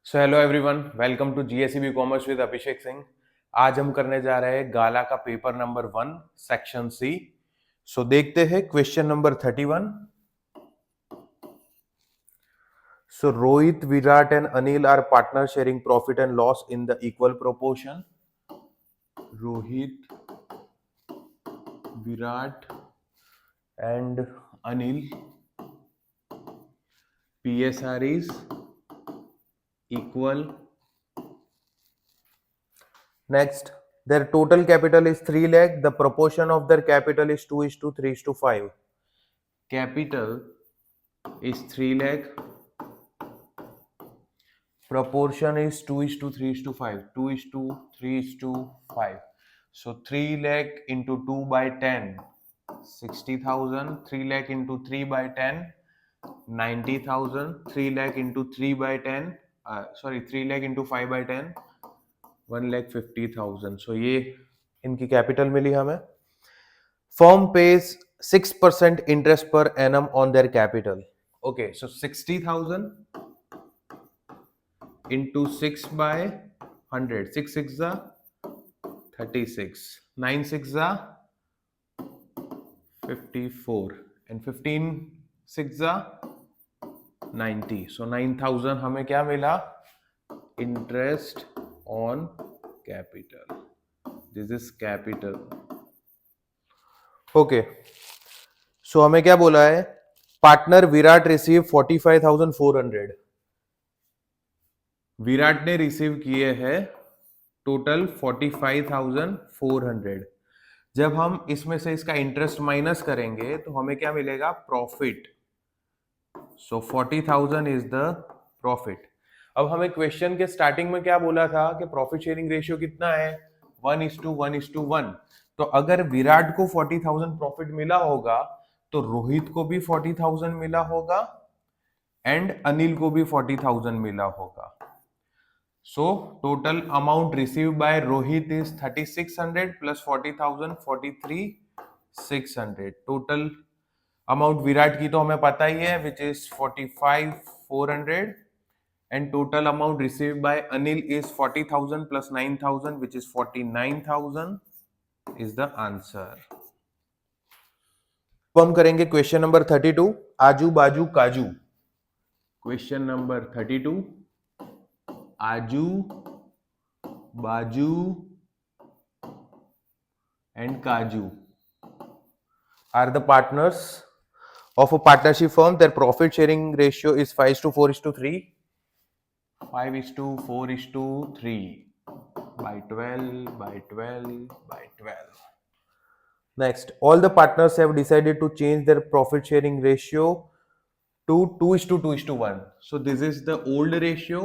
So hello everyone, welcome to GSEB commerce with Abhishek Singh. आज हम करने जा रहे हैं गाला का paper number 1 section C. So देखते हैं question number 31। So Rohit, Virat and Anil are partner sharing profit and loss in the equal proportion. Rohit, Virat and Anil PSR is equal. Next, their total capital is 3 lakh. The proportion of their capital is 2:3:5. Capital is 3 lakh. Proportion is 2:3:5. 2:3:5. So 3 lakh into 2 by 10, 60,000. 3 lakh into 3 by 10, 90,000. 3 lakh into 3 by 10, 3 lakh into 5 by 10, 1,50,000. So ये इनकी capital मिली हमें. Firm pays 6% interest per annum on their capital. Okay, so 60,000 into 6 by 100. 6 6 are 36. 9 6 are 54. And 15 6 are 90. So 9,000 हमें क्या मिला? Interest on capital. This is capital. Okay. So हमें क्या बोला है? Partner Virat receive 45,400. विराट ने रिसीव किए हैं टोटल 45,400. जब हम इसमें से इसका इंटरेस्ट माइनस करेंगे तो हमें क्या मिलेगा? Profit. So 40,000 is the profit. अब हमें क्वेश्चन के स्टार्टिंग में क्या बोला था कि प्रॉफिट शेयरिंग रेशियो कितना है? 1:1:1. तो अगर विराट को 40,000 प्रॉफिट मिला होगा तो रोहित को भी 40,000 मिला होगा एंड अनिल को भी 40,000 मिला होगा. So total amount received by Rohit is 3,600 plus 40,000, 43,600. Total amount Virat की तो हमें पता ही है, which is 45,400, and total amount received by Anil is 40,000 plus 9,000, which is 49,000 is the answer. तो हम करेंगे क्वेश्चन नंबर 32, आजू बाजू काजू. क्वेश्चन नंबर 32, आजू बाजू and Kaju are the partners of a partnership firm. Their profit sharing ratio is 5:4:3. 5:4:3 by 12 by 12 by 12. Next, all the partners have decided to change their profit sharing ratio to 2:2:1. So this is the old ratio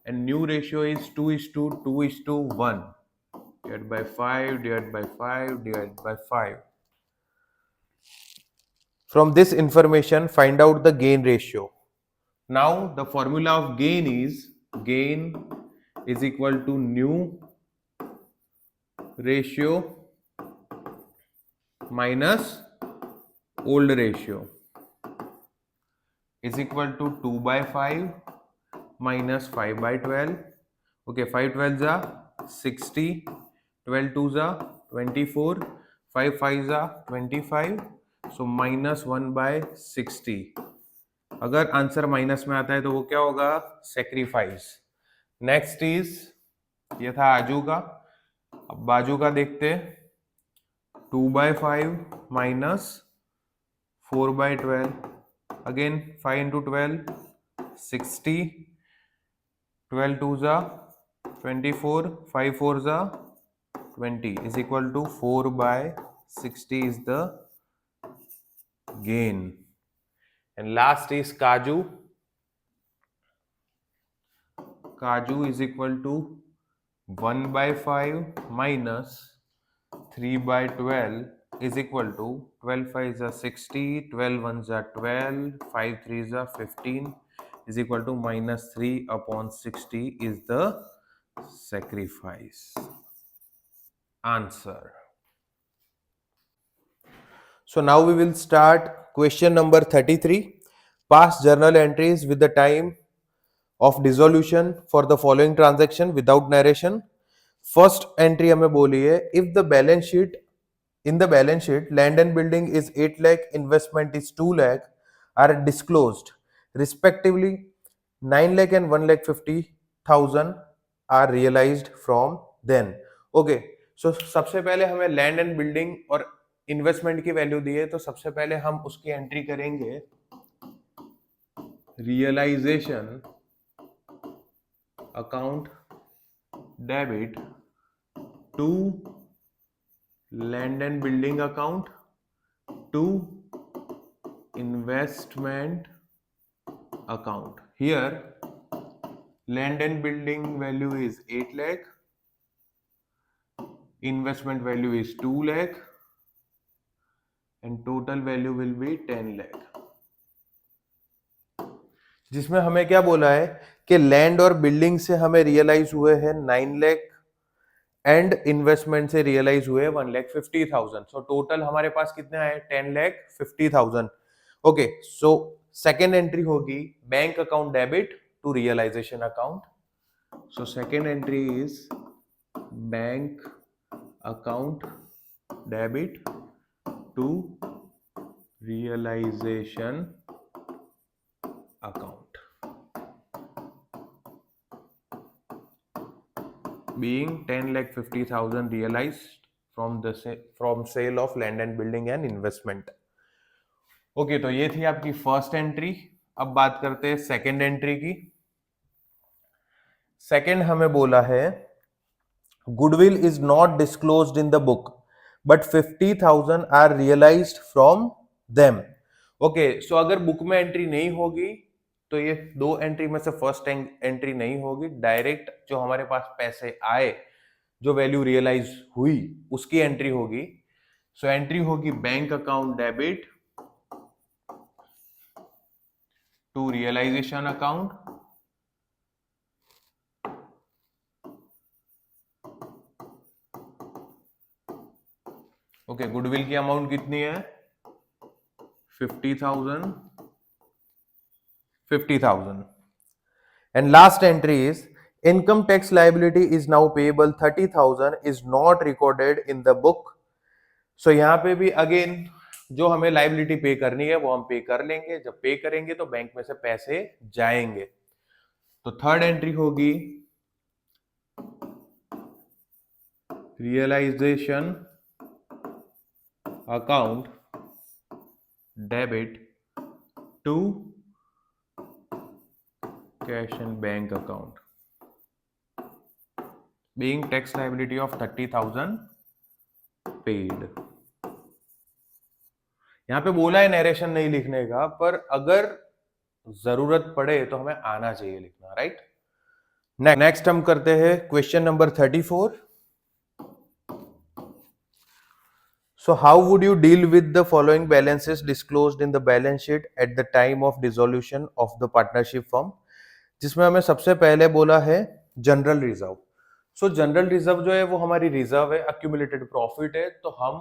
and new ratio is 2:2:1. Divided by 5, divided by 5, divided by 5. From this information, find out the gain ratio. Now, the formula of gain is equal to new ratio minus old ratio is equal to 2 by 5 minus 5 by 12. Okay, 5 12s are 60, 12 2s are 24, 5 5s are 25. So minus 1 by 60. अगर answer minus में आता है तो वो क्या होगा? Sacrifice. Next is, ये था आजू का. अब बाजू का देखते. 2 by 5 minus 4 by 12. Again 5 into 12, 60. 12 2s are 24, 5 4s are 20 is equal to 4 by 60 is the gain. And last is Kaju. Kaju is equal to 1 by 5 minus 3 by 12 is equal to 12 5s are 60, 12 1s are 12, 5 3s are 15 is equal to minus 3 upon 60 is the sacrifice. Answer. So now we will start question number 33. Past journal entries with the time of dissolution for the following transaction without narration. First entry हमें बोली है, if the balance sheet in the balance sheet land and building is 8 lakh, investment is 2 lakh, are disclosed respectively, 9 lakh and 1 lakh 50,000 are realized from then। okay, so सबसे पहले हमें land and building और investment की value दी है, तो सबसे पहले हम उसकी एंट्री करेंगे realisation account debit to land and building account to investment account। here land and building value is 8 lakh, investment value is 2 lakh, and total value will be 10 lakh। जिसमें हमें क्या बोला है कि लैंड और बिल्डिंग से हमें रियलाइज हुए हैं 9 लाख एंड इन्वेस्टमेंट से रियलाइज हुए 1,50,000। सो टोटल हमारे पास कितने आए 10,50,000। ओके, सो सेकेंड एंट्री होगी bank account debit to realisation account. So second entry is bank account debit to realisation account being 10,50,000 realized from sale of land and building and investment। Okay, तो ये थी आपकी first entry. अब बात करते हैं second entry की। Second हमें बोला है goodwill is not disclosed in the book but 50,000 are realised from them. Okay, so अगर बुक में एंट्री नहीं होगी तो ये दो एंट्री में से फर्स्ट एंट्री नहीं होगी, डायरेक्ट जो हमारे पास पैसे आए, जो वैल्यू रियलाइज हुई, उसकी एंट्री होगी। सो एंट्री होगी bank account debit to realisation account. Okay, goodwill की अमाउंट कितनी है 50,000। And last entry is income tax liability is now payable 30,000 is not recorded in the book। so यहाँ पे भी अगेन जो हमें लाइबिलिटी पे करनी है वो हम पे कर लेंगे, जब पे करेंगे तो बैंक में से पैसे जाएंगे। तो थर्ड एंट्री होगी realisation account debit to cash and bank account being tax liability of 30,000 paid। यहां पे बोला है नरेशन नहीं लिखने का, पर अगर जरूरत पड़े तो हमें आना चाहिए लिखना, राइट। नेक्स्ट हम करते हैं question number 34। So how would you deal with the following balances disclosed in the balance sheet at the time of dissolution of the partnership firm। जिसमें हमें सबसे पहले बोला है जनरल रिजर्व। सो जनरल रिजर्व जो है वो हमारी रिजर्व है, अक्यूमुलेटेड प्रॉफिट है, तो हम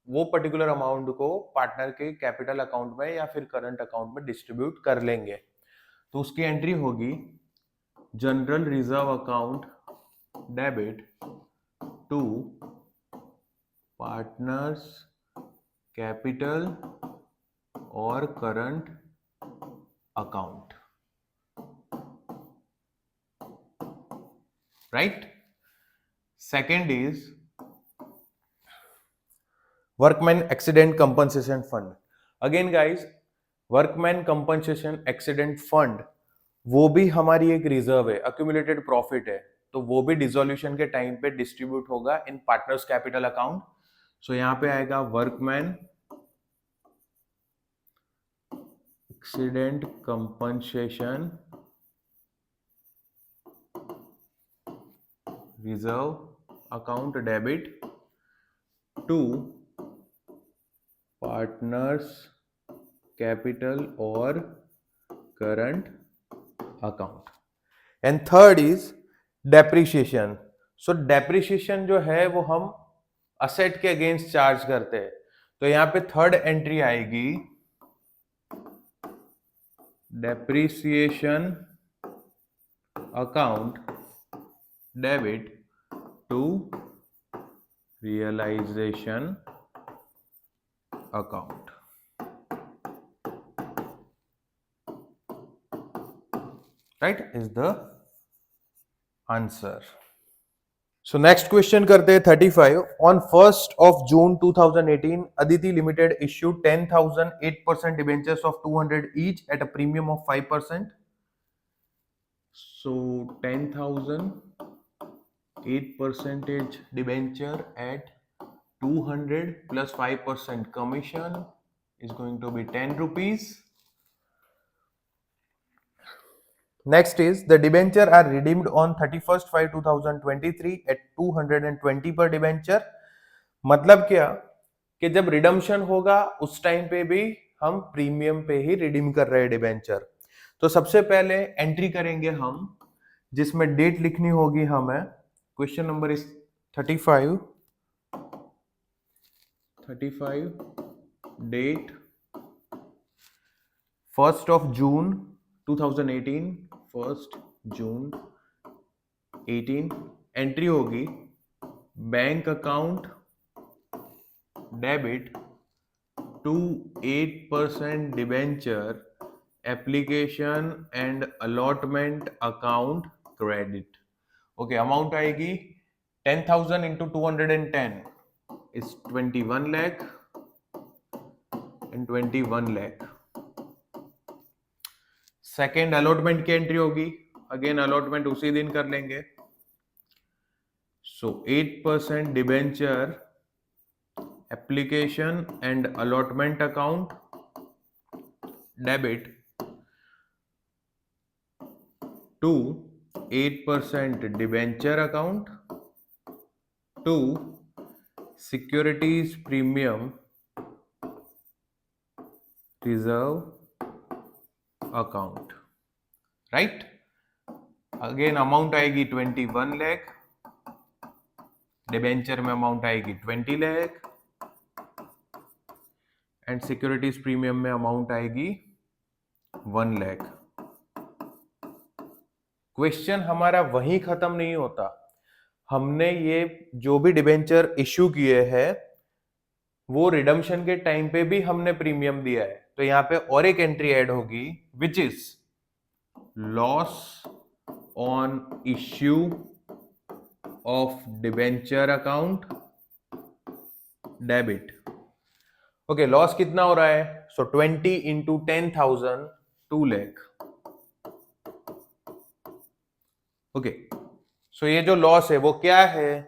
वो पर्टिकुलर अमाउंट को पार्टनर के कैपिटल अकाउंट में या फिर करंट अकाउंट में डिस्ट्रीब्यूट कर लेंगे। तो उसकी एंट्री होगी general reserve account debit to partners capital और current account, right। second is workman accident compensation fund। again guys, workman compensation accident fund वो भी हमारी एक रिजर्व है, accumulated profit है, तो वो भी डिसोल्यूशन के टाइम पे डिस्ट्रीब्यूट होगा in partners capital account. So यहां पे आएगा workman accident compensation reserve account debit to partners capital और current account. And third is depreciation. So depreciation जो है वो हम असेट के अगेंस्ट चार्ज करते हैं, तो यहां पे थर्ड एंट्री आएगी depreciation account debit to realization account. Right is the answer. So next question करते हैं 35. On 1st of June 2018, Aditi Limited issued 10,000 8% debentures of 200 each at a premium of 5%. So 10,000 8% debenture at 200 plus 5% commission is going to be 10 rupees. Next is the debenture are redeemed on 31st 5 2023 at 220 per debenture. मतलब क्या कि जब redemption होगा उस time पे भी हम premium पे ही रिडीम कर रहे हैं डिबेंचर. तो सबसे पहले एंट्री करेंगे हम जिसमें डेट लिखनी होगी हमें. Question number is 35 date 1st of June 2018 1st June 18 entry होगी bank account debit to 8% debenture application and allotment account credit. Okay, amount आएगी 10,000 into 210 is 21 lakh and 21 lakh. Second allotment की entry होगी. Again allotment उसी दिन कर लेंगे. सो 8% debenture application and allotment account debit to 8% debenture account to securities premium reserve account. Right? Again amount आएगी 21 lakh, debenture में amount आएगी 20 लाख एंड सिक्योरिटीज प्रीमियम में अमाउंट आएगी 1 लाख. क्वेश्चन हमारा वहीं खत्म नहीं होता. हमने ये जो भी डिबेंचर इश्यू किए हैं वो रिडम्पशन के टाइम पे भी हमने प्रीमियम दिया है. तो यहां पे और एक एंट्री ऐड होगी which is loss on issue of debenture account debit. Okay, loss कितना हो रहा है? सो 20 इंटू 10,000 2 लाख. ओके, सो ये जो लॉस है वो क्या है?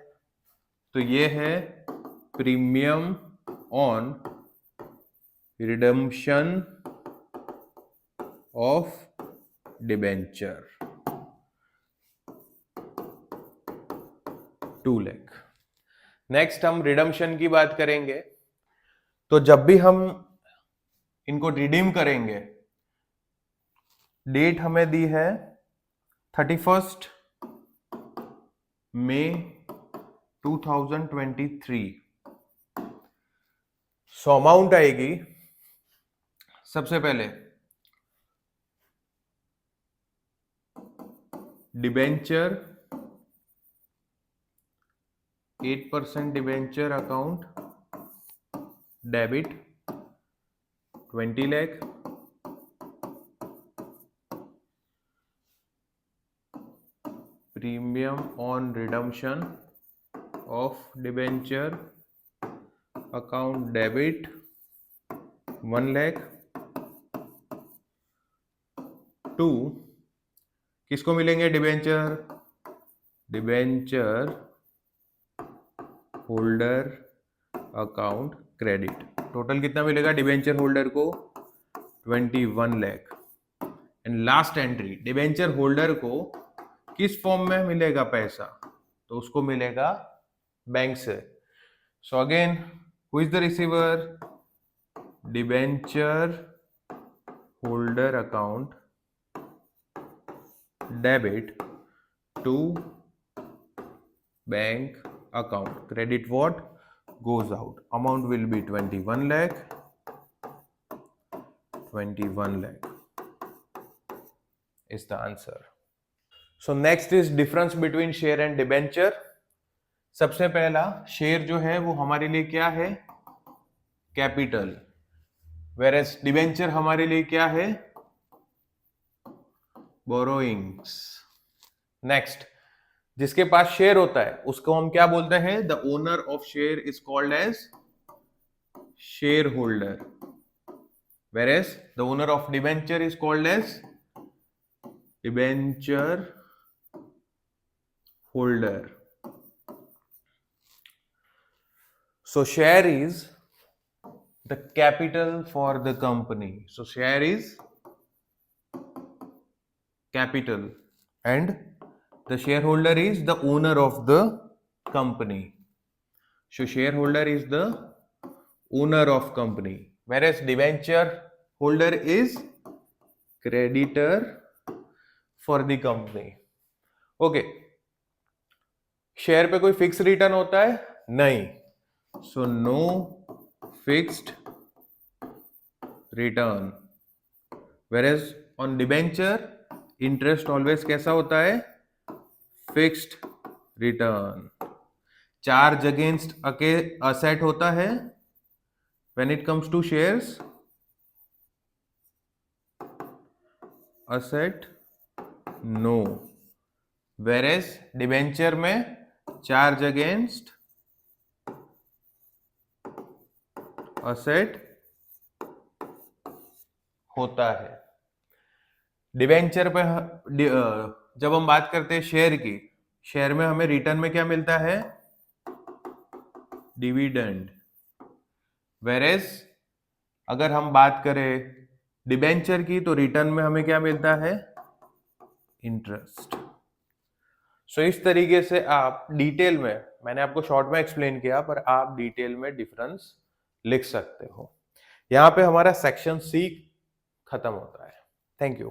तो ये है premium on redemption of debenture 2 lakh. Next हम रिडम्पशन की बात करेंगे. तो जब भी हम इनको रिडीम करेंगे, डेट हमें दी है 31st मई 2023. सो अमाउंट आएगी सबसे पहले debenture 8% debenture account debit 20 lakh, premium on redemption of debenture account debit 1 lakh. 2 किसको मिलेंगे debenture? Debenture holder account credit. Total कितना मिलेगा डिबेंचर होल्डर को? 21 lakh. And last entry, debenture holder को किस फॉर्म में मिलेगा पैसा? तो उसको मिलेगा बैंक से. So again who is the receiver? Debenture holder account debit to bank account. Credit what goes out. Amount will be 21 lakh. 21 lakh is the answer. So next is difference between share and debenture. सबसे पहला, share जो है वो हमारे लिए क्या है? Capital, whereas debenture हमारे लिए क्या है? बोरोइंग्स। नेक्स्ट, जिसके पास शेयर होता है उसको हम क्या बोलते हैं? The owner of share is called as share holder, whereas the owner of debenture is called as debenture holder. So share is the capital for the company. So share is capital and the shareholder is the owner of the company. So shareholder is the owner of company, whereas debenture holder is creditor for the company. Okay. Share पे कोई fix return होता है? नहीं। So no fixed return, whereas on debenture interest always कैसा होता है? Fixed return. Charge against asset होता है when it comes to shares, asset no, whereas debenture में चार्ज अगेंस्ट असेट होता है। डिबेंचर पे जब हम बात करते हैं शेयर की, शेयर में हमें रिटर्न में क्या मिलता है? डिविडेंड। वेरेज अगर हम बात करें डिबेंचर की तो रिटर्न में हमें क्या मिलता है? इंटरेस्ट। सो इस तरीके से आप डिटेल में, मैंने आपको शॉर्ट में एक्सप्लेन किया, पर आप डिटेल में डिफरेंस लिख सकते हो। यहां पे हमारा सेक्शन सी खत्म होता है। Thank you.